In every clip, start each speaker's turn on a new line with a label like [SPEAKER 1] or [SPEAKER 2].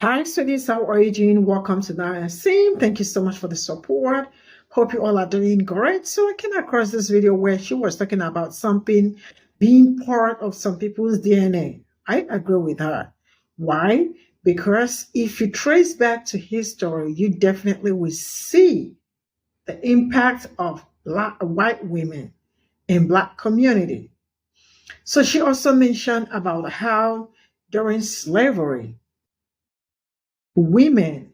[SPEAKER 1] Hi, students. How are you doing? Welcome to the same. Thank you so much for the support. Hope you all are doing great. So I came across this video where she was talking about something being part of some people's DNA. I agree with her. Why? Because if you trace back to history, you definitely will see the impact of white women in Black community. So she also mentioned about how during slavery, women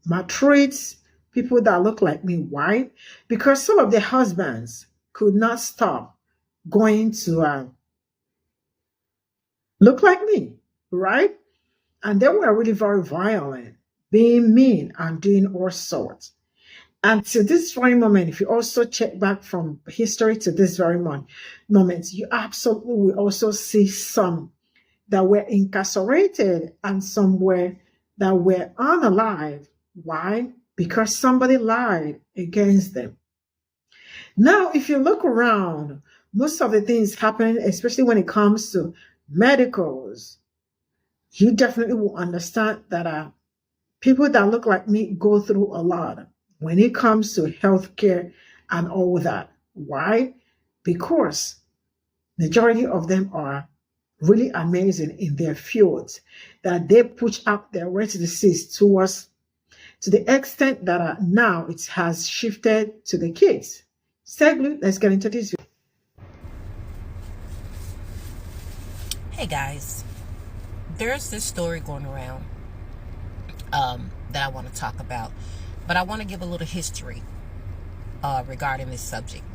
[SPEAKER 1] maltreats people that look like me. Why? Because some of their husbands could not stop going to look like me, right? And they were really very violent, being mean and doing all sorts. And to this very moment, if you also check back from history to this very moment, you absolutely will also see some that were incarcerated and some were that were unalive. Why? Because somebody lied against them. Now, if you look around, most of the things happening, especially when it comes to medicals, you definitely will understand that people that look like me go through a lot when it comes to healthcare and all that. Why? Because majority of them are really amazing in their fields, that they push up their resources towards to the extent that now it has shifted to the kids. Secondly, let's get into this.
[SPEAKER 2] Hey guys, there's this story going around that I want to talk about, but I want to give a little history regarding this subject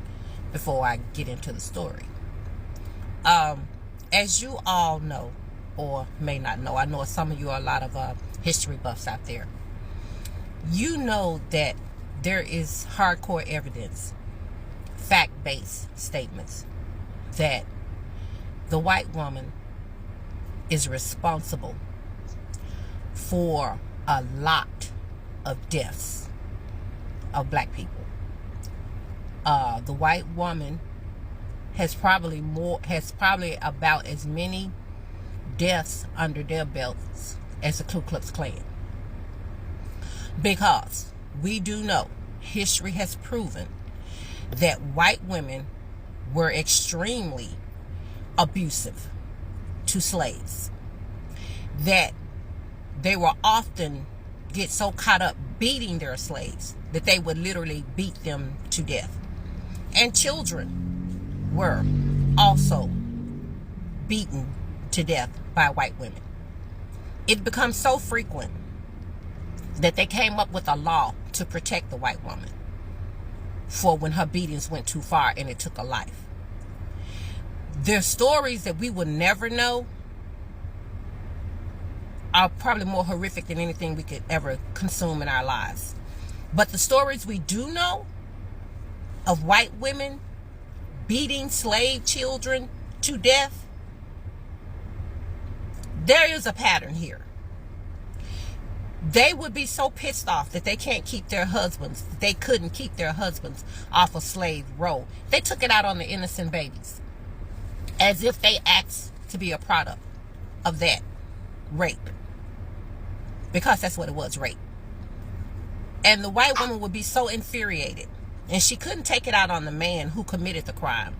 [SPEAKER 2] before I get into the story. As you all know, or may not know, I know some of you are a lot of history buffs out there. You know that there is hardcore evidence, fact-based statements that the white woman is responsible for a lot of deaths of black people. The white woman has probably about as many deaths under their belts as the Ku Klux Klan. Because we do know, history has proven that white women were extremely abusive to slaves, that they were often get so caught up beating their slaves that they would literally beat them to death. And children were also beaten to death by white women. It becomes so frequent that they came up with a law to protect the white woman for when her beatings went too far and it took a life. There's stories that we will never know are probably more horrific than anything we could ever consume in our lives. But the stories we do know of white women beating slave children to death, there is a pattern here. They would be so pissed off that they can't keep their husbands, they couldn't keep their husbands off a slave roll. They took it out on the innocent babies, as if they asked to be a product of that rape. Because that's what it was, rape. And the white woman would be so infuriated, and she couldn't take it out on the man who committed the crime.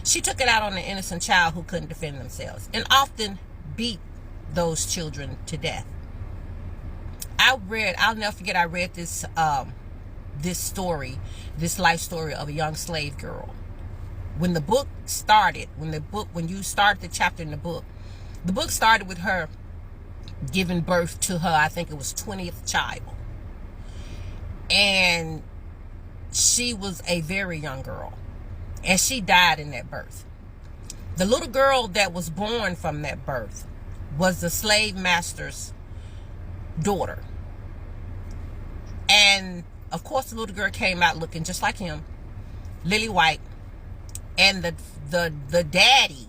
[SPEAKER 2] She took it out on the innocent child who couldn't defend themselves, and often beat those children to death. I'll never forget, I read this story, this life story of a young slave girl. When the book started, when you start the chapter in the book started with her giving birth to her, I think it was 20th child. And she was a very young girl. And she died in that birth. The little girl that was born from that birth was the slave master's daughter. And of course the little girl came out looking just like him, lily white. And the daddy,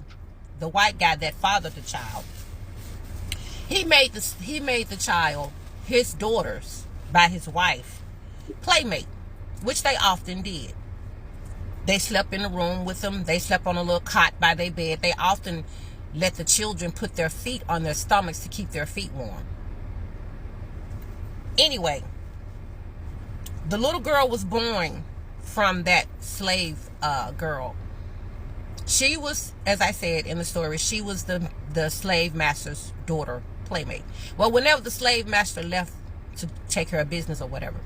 [SPEAKER 2] the white guy that fathered the child, he made the child, his daughters by his wife, playmate, which they often did. They slept in the room with them. They slept on a little cot by their bed. They often let the children put their feet on their stomachs to keep their feet warm. Anyway, the little girl was born from that slave girl. She was, as I said in the story, she was the slave master's daughter, playmate. Well, whenever the slave master left to take care of business or whatever,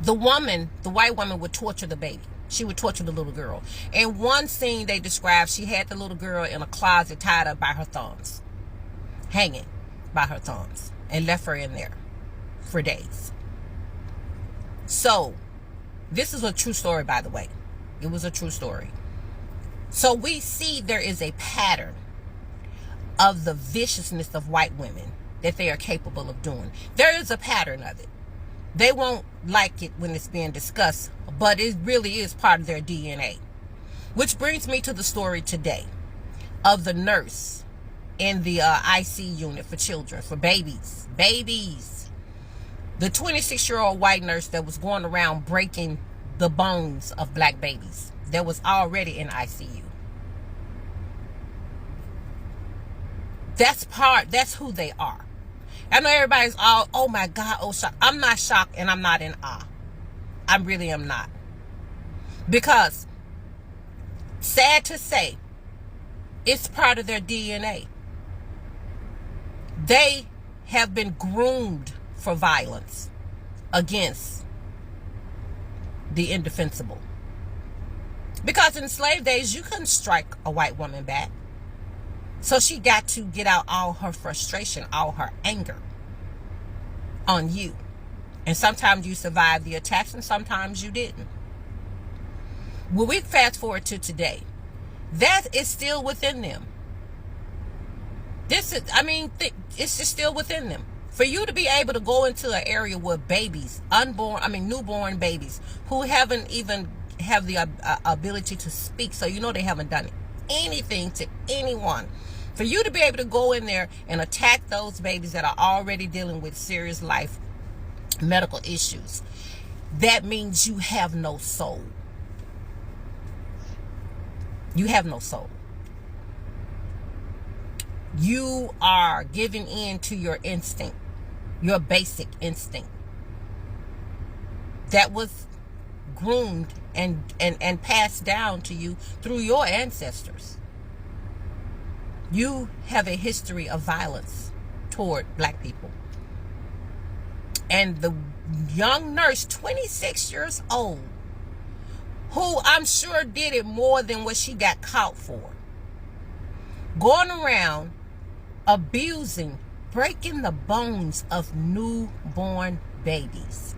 [SPEAKER 2] the white woman would torture the baby. She would torture the little girl. In one scene they described, she had the little girl in a closet tied up by her thumbs, hanging by her thumbs, and left her in there for days. So, this is a true story, by the way. It was a true story. So we see there is a pattern of the viciousness of white women that they are capable of doing. There is a pattern of it. They won't like it when it's being discussed, but it really is part of their DNA. Which brings me to the story today of the nurse in the IC unit for children, for babies. Babies. The 26-year-old white nurse that was going around breaking the bones of black babies that was already in ICU. That's who they are. I know everybody's all, oh my God, oh shocked. I'm not shocked and I'm not in awe. I really am not. Because, sad to say, it's part of their DNA. They have been groomed for violence against the indefensible. Because in slave days, you couldn't strike a white woman back. So she got to get out all her frustration, all her anger on you. And sometimes you survived the attacks and sometimes you didn't. Well, we fast forward to today. That is still within them. It's just still within them. For you to be able to go into an area where babies, newborn babies, who haven't even have the ability to speak, so you know they haven't done anything to anyone. For you to be able to go in there and attack those babies that are already dealing with serious life medical issues, that means you have no soul. You have no soul. You are giving in to your instinct, your basic instinct that was groomed and passed down to you through your ancestors. You have a history of violence toward black people. And the young nurse, 26 years old, who I'm sure did it more than what she got caught for, going around abusing, breaking the bones of newborn babies.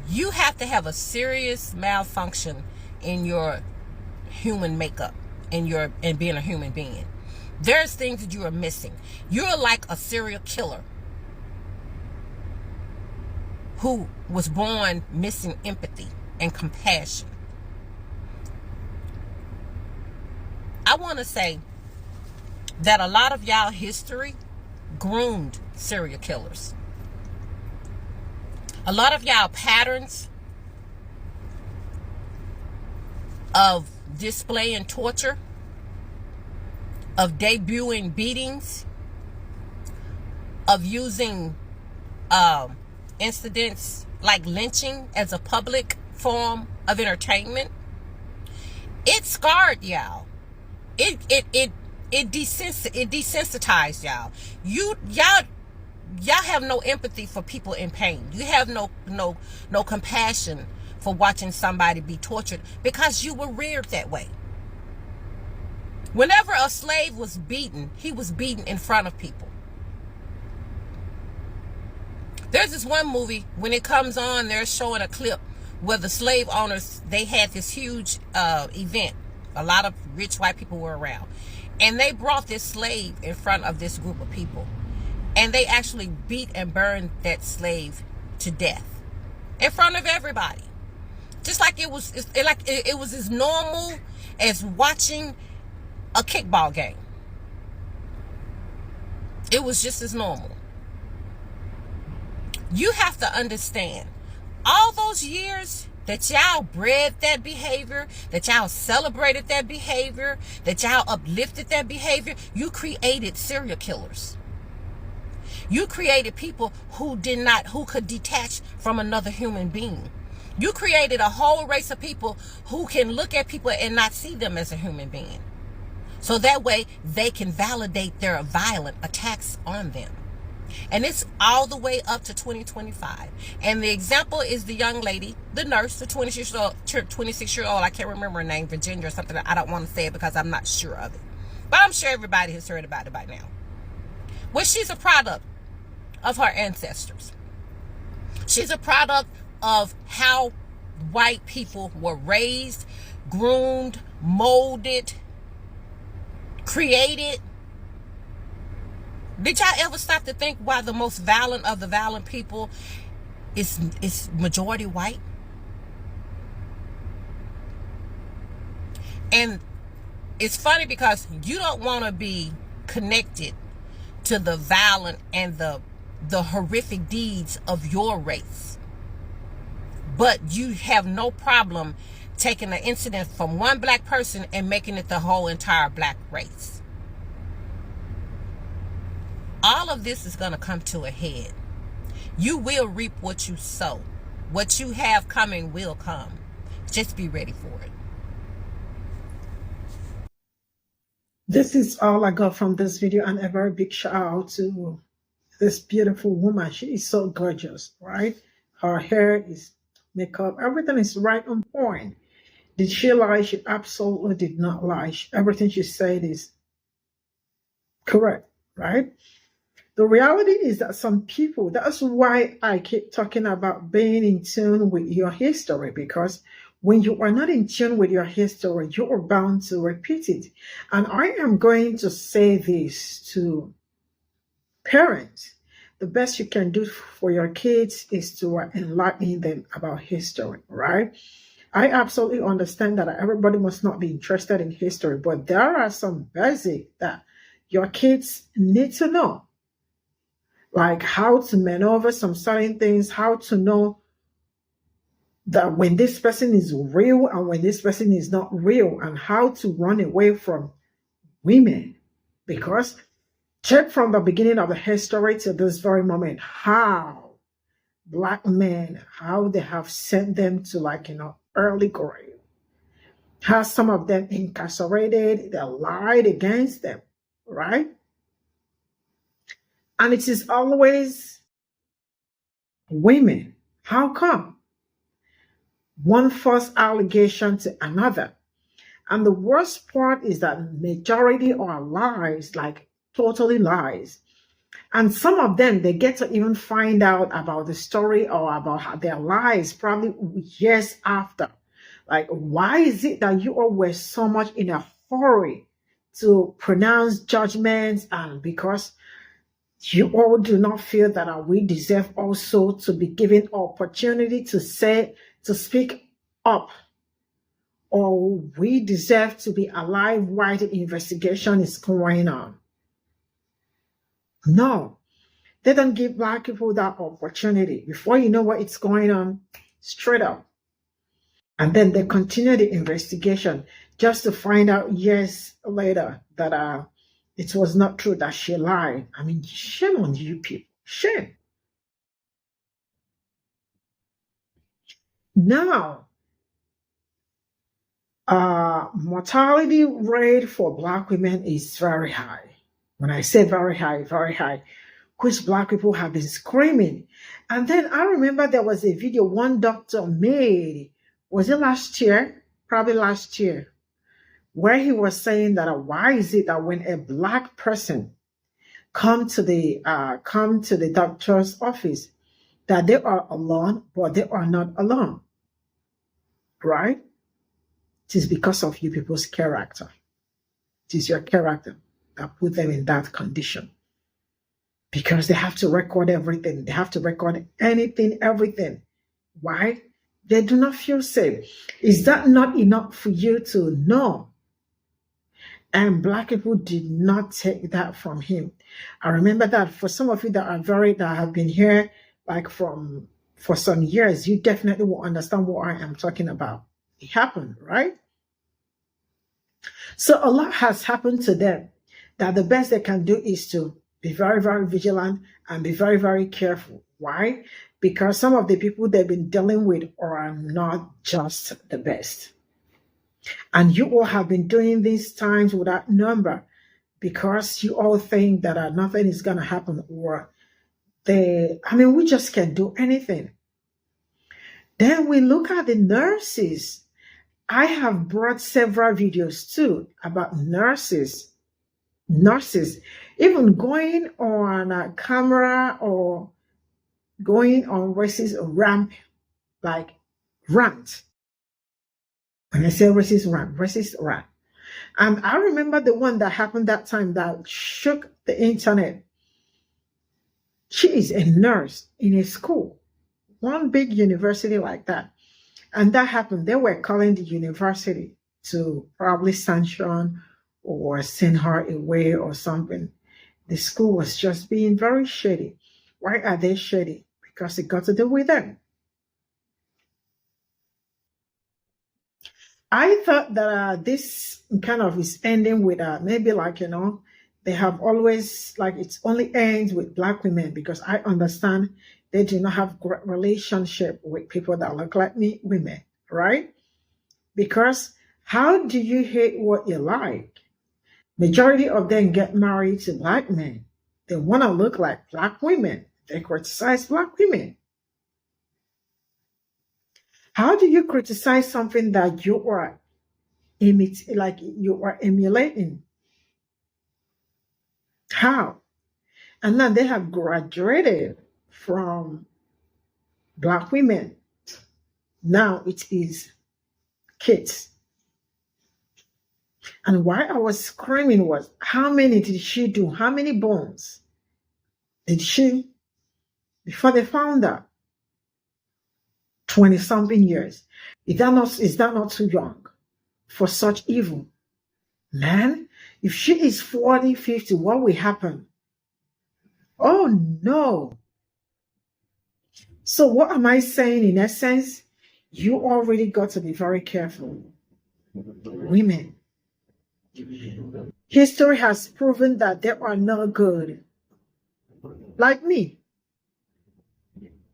[SPEAKER 2] You have to have a serious malfunction in your human makeup and being a human being. There's things that you are missing. You're like a serial killer who was born missing empathy and compassion. I want to say that a lot of y'all history groomed serial killers. A lot of y'all patterns of display and torture, of debuting beatings, of using incidents like lynching as a public form of entertainment, it scarred y'all. It desensitized y'all. Y'all have no empathy for people in pain. You have no compassion for watching somebody be tortured because you were reared that way. Whenever a slave was beaten, he was beaten in front of people. There's this one movie, when it comes on, they're showing a clip where the slave owners, they had this huge event. A lot of rich white people were around. And they brought this slave in front of this group of people. And they actually beat and burned that slave to death in front of everybody. Just like it was as normal as watching a kickball game. It was just as normal. You have to understand, all those years that y'all bred that behavior, that y'all celebrated that behavior, that y'all uplifted that behavior, you created serial killers. You created people who could detach from another human being. You created a whole race of people who can look at people and not see them as a human being. So that way they can validate their violent attacks on them. And it's all the way up to 2025. And the example is the young lady, the nurse, the 26-year-old, I can't remember her name, Virginia or something. I don't want to say it because I'm not sure of it. But I'm sure everybody has heard about it by now. Well, she's a product of her ancestors. She's a product of how white people were raised, groomed, molded, created. Did y'all ever stop to think why the most violent of the violent people is majority white? And it's funny because you don't want to be connected to the violent and the horrific deeds of your race. But you have no problem taking an incident from one black person and making it the whole entire black race. All of this is going to come to a head. You will reap what you sow. What you have coming will come. Just be ready for it.
[SPEAKER 1] This is all I got from this video, and a very big shout out to this beautiful woman. She is so gorgeous, right? Her hair is makeup, everything is right on point. Did she lie? She absolutely did not lie. Everything she said is correct, right? The reality is that some people, that's why I keep talking about being in tune with your history, because when you are not in tune with your history, you are bound to repeat it. And I am going to say this to parents. The best you can do for your kids is to enlighten them about history, right? I absolutely understand that everybody must not be interested in history, but there are some basics that your kids need to know. Like how to maneuver some certain things, how to know that when this person is real and when this person is not real, and how to run away from women. Because check from the beginning of the history to this very moment, how black men, how they have sent them to early grave. How some of them incarcerated, they lied against them, right? And it is always women. How come? One false allegation to another. And the worst part is that majority are lies, like totally lies. And some of them, they get to even find out about the story or about their lies probably years after. Like, why is it that you all were so much in a hurry to pronounce judgments? And because you all do not feel that we deserve also to be given opportunity to speak up, or we deserve to be alive while the investigation is going on. No, they don't give black people that opportunity. Before you know what it's going on, straight up. And then they continue the investigation just to find out years later that it was not true, that she lied. I mean, shame on you people. Shame. Now, mortality rate for black women is very high. When I say very high, which black people have been screaming. And then I remember there was a video one doctor made, was it last year? Probably last year, where he was saying that why is it that when a black person come to the doctor's office, that they are alone, but they are not alone, right? It is because of you people's character. It is your character that put them in that condition. Because they have to record everything. They have to record anything, everything. Why? They do not feel safe. Is that not enough for you to know? And black people did not take that from him. I remember that for some of you that have been here for some years, you definitely will understand what I am talking about. It happened, right? So a lot has happened to them that the best they can do is to Be very, very vigilant and be very, very careful. Why? Because some of the people they've been dealing with are not just the best. And you all have been doing these times without number because you all think that nothing is going to happen, or we just can't do anything. Then we look at the nurses. I have brought several videos too about nurses. Nurses, even going on a camera or going on racist ramp, like rant. When I say racist rant. And I remember the one that happened that time that shook the internet. She is a nurse in a school, one big university like that. And that happened. They were calling the university to probably sanction or send her away or something. The school was just being very shady. Why are they shady? Because it got to do with them. I thought that this kind of is ending with maybe like, they have always, like, it's only ends with Black women, because I understand they do not have great relationship with people that look like me, women, right? Because how do you hate what you like? Majority of them get married to Black men. They want to look like Black women. They criticize Black women. How do you criticize something that you are emulating? How? And then they have graduated from Black women. Now it is kids. And why I was screaming was, how many did she do? How many bones did she, before they found her? 20-something years. Is that not too young for such evil? Man, if she is 40, 50, what will happen? Oh no. So what am I saying in essence? You already got to be very careful. Women. History has proven that there are no good. Like me.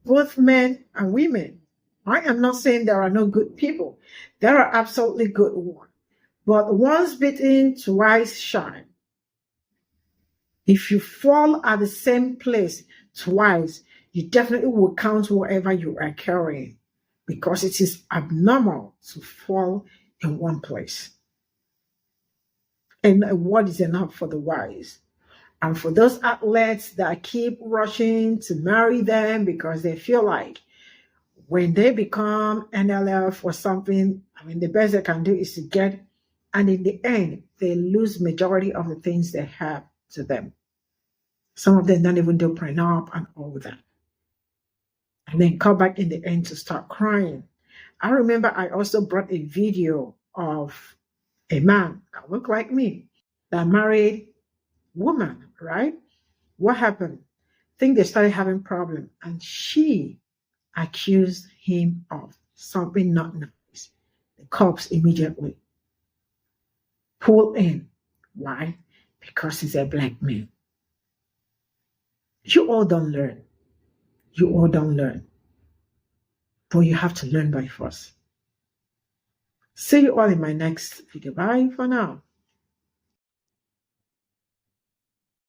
[SPEAKER 1] Both men and women. I am not saying there are no good people. There are absolutely good ones. But once bitten, twice shy. If you fall at the same place twice, you definitely will count whatever you are carrying, because it is abnormal to fall in one place. And what is enough for the wise? And for those athletes that keep rushing to marry them because they feel like when they become NLF or something, the best they can do is to get, and in the end, they lose majority of the things they have to them. Some of them don't even do prenup and all that. And then come back in the end to start crying. I remember I also brought a video of a man that looked like me that married woman, right? What happened? I think they started having problem, and she accused him of something not nice. The cops immediately pulled in. Why? Because he's a Black man. You all don't learn. You all don't learn. But you have to learn by force. See you all in my next video. Bye for now.